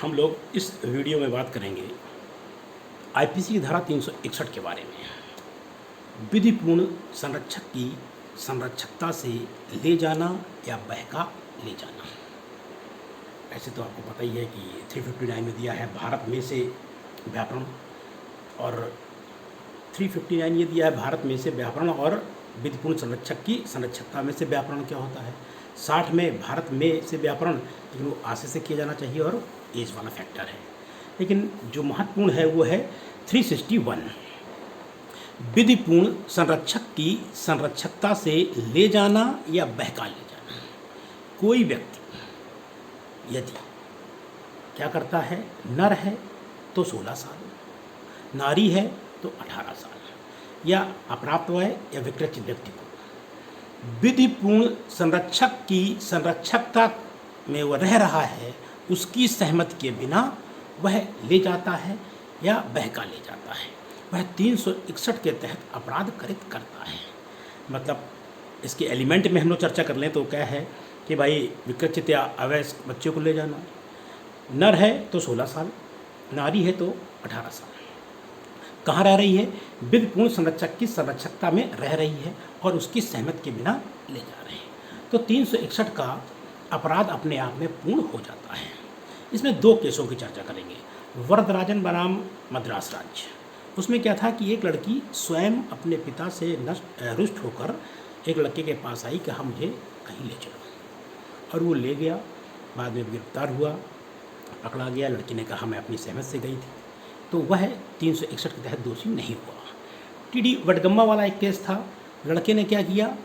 हम लोग इस वीडियो में बात करेंगे आईपीसी की धारा 361 के बारे में। विधिपूर्ण संरक्षक की संरक्षकता से ले जाना या बहका ले जाना। ऐसे तो आपको पता ही है कि 359 में दिया है भारत में से व्याकरण, और 359 ये दिया है भारत में से व्याकरण और विधिपूर्ण संरक्षक की संरक्षकता में से व्याकरण क्या होता है। 60 में भारत में से व्याकरण, लेकिन वो आशय से किया जाना चाहिए और एज वाला फैक्टर है। लेकिन जो महत्वपूर्ण है वो है 361, विधिपूर्ण संरक्षक की संरक्षकता से ले जाना या बहका ले जाना। कोई व्यक्ति यदि क्या करता है, नर है तो 16 साल, नारी है तो 18 साल, या अप्राप्त वय या विकृत व्यक्ति को विधिपूर्ण संरक्षक की संरक्षकता में वह रह रहा है, उसकी सहमति के बिना वह ले जाता है या बहका ले जाता है, वह 361 के तहत अपराध कृत करता है। मतलब इसके एलिमेंट में हम लोग चर्चा कर लें तो क्या है कि भाई विकृत या अवयस्क बच्चे को ले जाना, नर है तो 16 साल, नारी है तो 18 साल। कहाँ रह रही है? विधिपूर्ण संरक्षक की संरक्षकता में रह रही है और उसकी सहमति के बिना ले जा रहे हैं। तो 361 का अपराध अपने आप में पूर्ण हो जाता है। इसमें दो केसों की चर्चा करेंगे। वरदराजन बनाम मद्रास राज्य, उसमें क्या था कि एक लड़की स्वयं अपने पिता से रुष्ट होकर एक लड़के के पास आई कि हाँ मुझे कहीं ले चलो, और वो ले गया। बाद में गिरफ्तार हुआ, पकड़ा गया। लड़की ने कहा मैं अपनी सहमति से गई थी, तो वह 361 के तहत दोषी नहीं हुआ। टीडी वडगम्मा वाला एक केस था। लड़के ने क्या किया,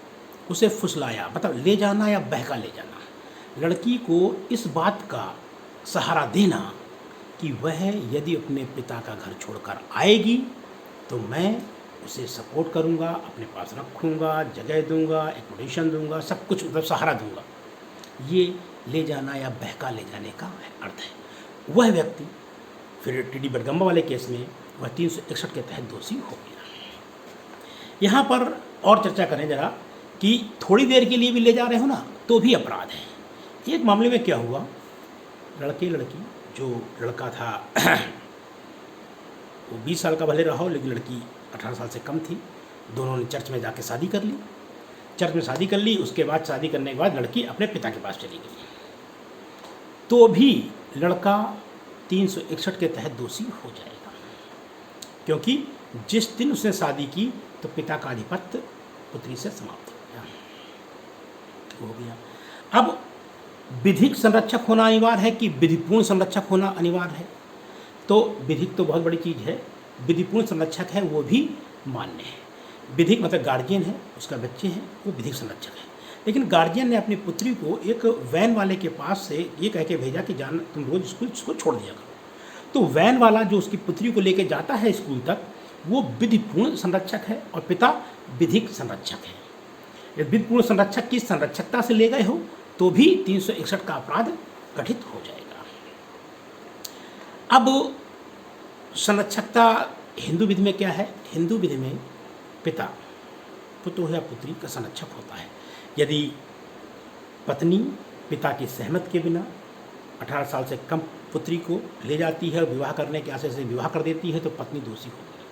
उसे फुसलाया, मतलब ले जाना या बहका ले जाना। लड़की को इस बात का सहारा देना कि वह यदि अपने पिता का घर छोड़कर आएगी तो मैं उसे सपोर्ट करूंगा, अपने पास रखूंगा, जगह दूंगा, एकोमोडेशन दूंगा, सब कुछ मतलब सहारा दूंगा। ये ले जाना या बहका ले जाने का अर्थ है। वह व्यक्ति फिर टीडी वडगम्मा वाले केस में वह 361 के तहत दोषी हो गया। यहाँ पर और चर्चा करें जरा कि थोड़ी देर के लिए भी ले जा रहे हो ना तो भी अपराध है। एक मामले में क्या हुआ, लड़के लड़की, जो लड़का था वो 20 साल का भले रहा हो, लेकिन लड़की 18 साल से कम थी। दोनों ने चर्च में जाके शादी कर ली। चर्च में शादी कर ली, उसके बाद शादी करने के बाद लड़की अपने पिता के पास चली गई, तो भी लड़का 361 के तहत दोषी हो जाएगा, क्योंकि जिस दिन उसने शादी की तो पिता का आधिपत्य पुत्री से समाप्त हो गया। अब विधिक संरक्षक होना अनिवार्य है कि विधिपूर्ण संरक्षक होना अनिवार्य है? तो विधिक तो बहुत बड़ी चीज़ है, विधिपूर्ण संरक्षक है वो भी मान्य है। विधिक मतलब गार्जियन है, उसका बच्चे हैं, वो विधिक संरक्षक है। लेकिन गार्जियन ने अपनी पुत्री को एक वैन वाले के पास से ये कह के भेजा कि जान तुम रोज़ स्कूल इसको छोड़ दिया करो। तो वैन वाला जो उसकी पुत्री को लेके जाता है स्कूल तक, वो विधिपूर्ण संरक्षक है और पिता विधिक संरक्षक है। यदि विधिपूर्ण संरक्षक की संरक्षकता से ले गए हो तो भी 361 का अपराध गठित हो जाएगा। अब संरक्षकता हिंदू विधि में क्या है? हिंदू विधि में पिता पुत्र या पुत्री का संरक्षक होता है। यदि पत्नी पिता की सहमति के बिना 18 साल से कम पुत्री को ले जाती है और विवाह करने के आशय से विवाह कर देती है तो पत्नी दोषी होगी।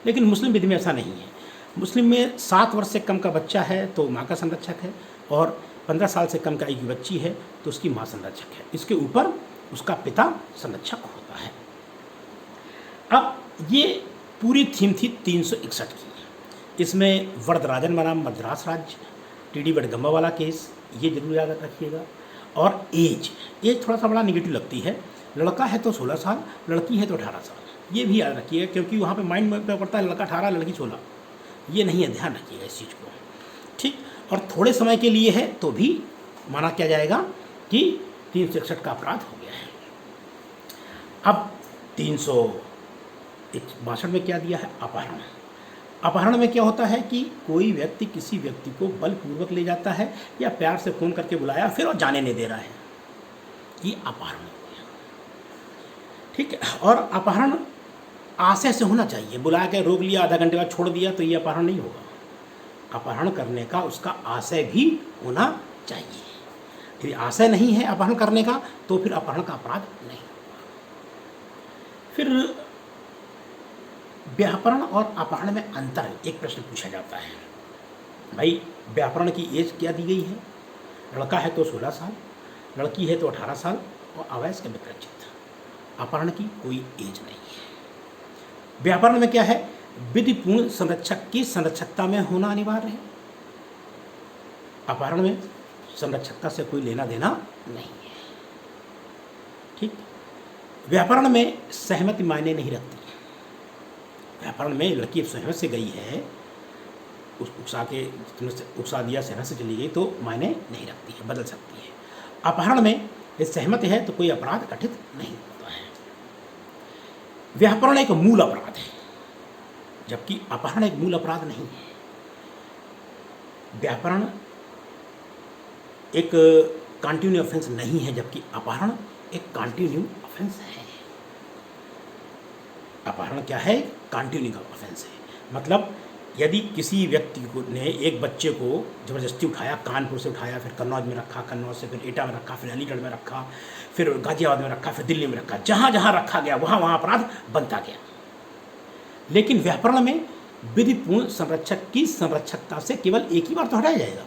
लेकिन मुस्लिम विधि में ऐसा नहीं है। मुस्लिम में 7 वर्ष से कम का बच्चा है तो माँ का संरक्षक है, और 15 साल से कम का एक बच्ची है तो उसकी माँ संरक्षक है। इसके ऊपर उसका पिता संरक्षक होता है। अब ये पूरी थीम थी 361 की। इसमें वरदराजन बनाम मद्रास राज्य, टीडी वडगम्मा वाला केस, ये जरूर याद रखिएगा। और एज थोड़ा सा बड़ा निगेटिव लगती है। लड़का है तो 16 साल, लड़की है तो 18 साल, ये भी याद रखिएगा, क्योंकि वहाँ पे माइंड में पड़ता है लड़का 18 लड़की 16, ये नहीं है, ध्यान रखिएगा इस चीज़ को, ठीक। और थोड़े समय के लिए है तो भी माना क्या जाएगा कि 361 का अपराध हो गया है। अब 362 में क्या दिया है? अपहरण। अपहरण में क्या होता है कि कोई व्यक्ति किसी व्यक्ति को बलपूर्वक ले जाता है या प्यार से फ़ोन करके बुलाया फिर वो जाने नहीं दे रहा है, ये अपहरण हो गया, ठीक है। और अपहरण आशय से होना चाहिए। बुला के रोक लिया, आधा घंटे बाद छोड़ दिया तो ये अपहरण नहीं होगा। अपहरण करने का उसका आशय भी होना चाहिए। यदि आशय नहीं है अपहरण करने का तो फिर अपहरण का अपराध नहीं होगा। फिर व्याकरण और अपहरण में अंतर, एक प्रश्न पूछा जाता है। भाई व्याकरण की एज क्या दी गई है? लड़का है तो 16 साल, लड़की है तो 18 साल और अवयस्क विकृत। अपहरण की कोई एज नहीं है। व्याकरण में क्या है? विधिपूर्ण संरक्षक की संरक्षकता में होना अनिवार्य है। अपहरण में संरक्षकता से कोई लेना देना नहीं है। ठीक। व्याकरण में सहमति मायने नहीं रखती। व्याकरण में लड़की सहमत से गई है, उस उकसा दिया, सहमत से चली गई, तो मायने नहीं रखती है, बदल सकती है। अपहरण में यदि सहमत है तो कोई अपराध घटित नहीं होता है। व्याकरण एक मूल अपराध है, जबकि अपहरण एक मूल अपराध नहीं है। व्याकरण एक कंटिन्यू ऑफेंस नहीं है, जबकि अपहरण एक कंटिन्यू ऑफेंस है। अपहरण क्या है? कंटिन्यू ऑफेंस है। मतलब यदि किसी व्यक्ति को ने एक बच्चे को ज़बरदस्ती उठाया, कानपुर से उठाया, फिर कन्नौज में रखा, कन्नौज से फिर एटा में रखा, फिर अलीगढ़ में रखा, फिर गाजियाबाद में रखा, फिर दिल्ली में रखा, जहाँ जहाँ रखा गया वहाँ वहाँ अपराध बनता गया। लेकिन व्याकरण में विधिपूर्ण संरक्षक की संरक्षकता से केवल एक ही बार तो हटाया जाएगा।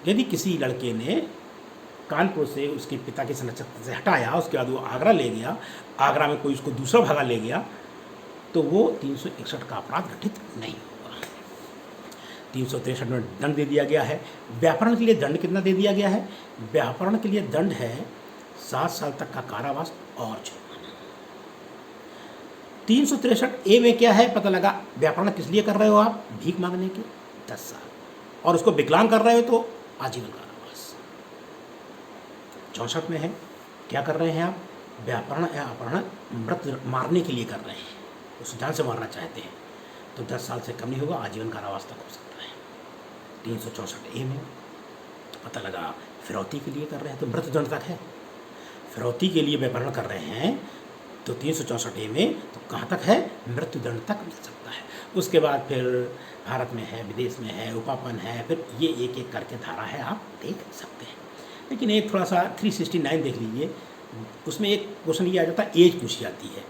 यदि किसी लड़के ने कानपुर से उसके पिता की संरक्षकता से हटाया, उसके बाद वो आगरा ले गया, आगरा में कोई उसको दूसरा भागा ले गया, तो वो 361 का अपराध घटित नहीं होगा। 363 में दंड दे दिया गया है। व्याकरण के लिए दंड कितना दे दिया गया है? व्याकरण के लिए दंड है 7 साल तक का कारावास और जुर्माना। 363A में क्या है? पता लगा व्याकरण किस लिए कर रहे हो आप? भीख मांगने के 10 साल, और उसको विकलांग कर रहे हो तो आजीवन कारावास। 64 में है, क्या कर रहे हैं आप? व्याकरण या अपहरण मृत मारने के लिए कर रहे हैं, उस जान से मारना चाहते हैं, तो 10 साल से कम नहीं होगा, आजीवन कारावास तक हो सकता है। 364A में पता लगा फिरौती के लिए कर रहे हैं तो मृत्युदंड तक है। फिरौती के लिए व्याकरण कर रहे हैं तो 364A में तो कहाँ तक है? मृत्युदंड तक मिल सकता है। उसके बाद फिर भारत में है, विदेश में है, उपापन है, फिर ये एक एक करके धारा है, आप देख सकते हैं। लेकिन एक थोड़ा सा 369 देख लीजिए, उसमें एक क्वेश्चन ये आ जाता है, एज पूछी जाती है।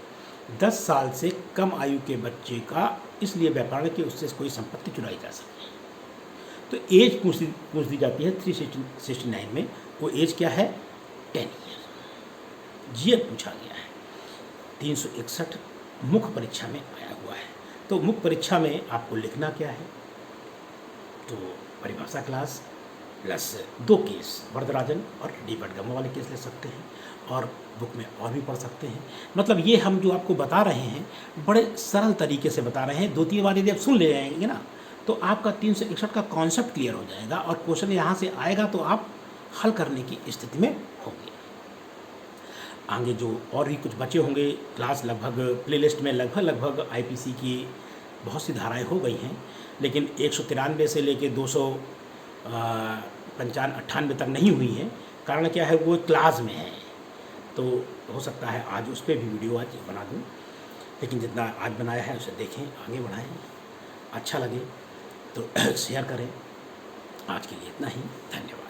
10 साल से कम आयु के बच्चे का इसलिए व्यापारण कि उससे कोई संपत्ति चुराई जा सके, तो एज पूछ दी जाती है 369 में। वो एज क्या है? 10 ईयर। जीएल पूछा गया है। 361 मुख्य परीक्षा में आया हुआ है। तो मुख्य परीक्षा में आपको लिखना क्या है? तो परिभाषा क्लास प्लस 2 केस, वरदराजन और डी बडगम वाले केस ले सकते हैं, और बुक में और भी पढ़ सकते हैं। मतलब ये हम जो आपको बता रहे हैं बड़े सरल तरीके से बता रहे हैं। 2-3 बार यदि आप सुन ले जाएंगे ना, तो आपका 361 का कॉन्सेप्ट क्लियर हो जाएगा, और क्वेश्चन यहाँ से आएगा तो आप हल करने की स्थिति में होंगे। आगे जो और भी कुछ बचे होंगे क्लास, लगभग प्लेलिस्ट में लगभग आईपीसी की बहुत सी धाराएं हो गई हैं, लेकिन 193 से लेके 295-98 तक नहीं हुई हैं। कारण क्या है? वो क्लास में है, तो हो सकता है आज उस पर भी वीडियो आज बना दूं, लेकिन जितना आज बनाया है उसे देखें, आगे बढ़ाएं। अच्छा लगे तो शेयर करें। आज के लिए इतना ही, धन्यवाद।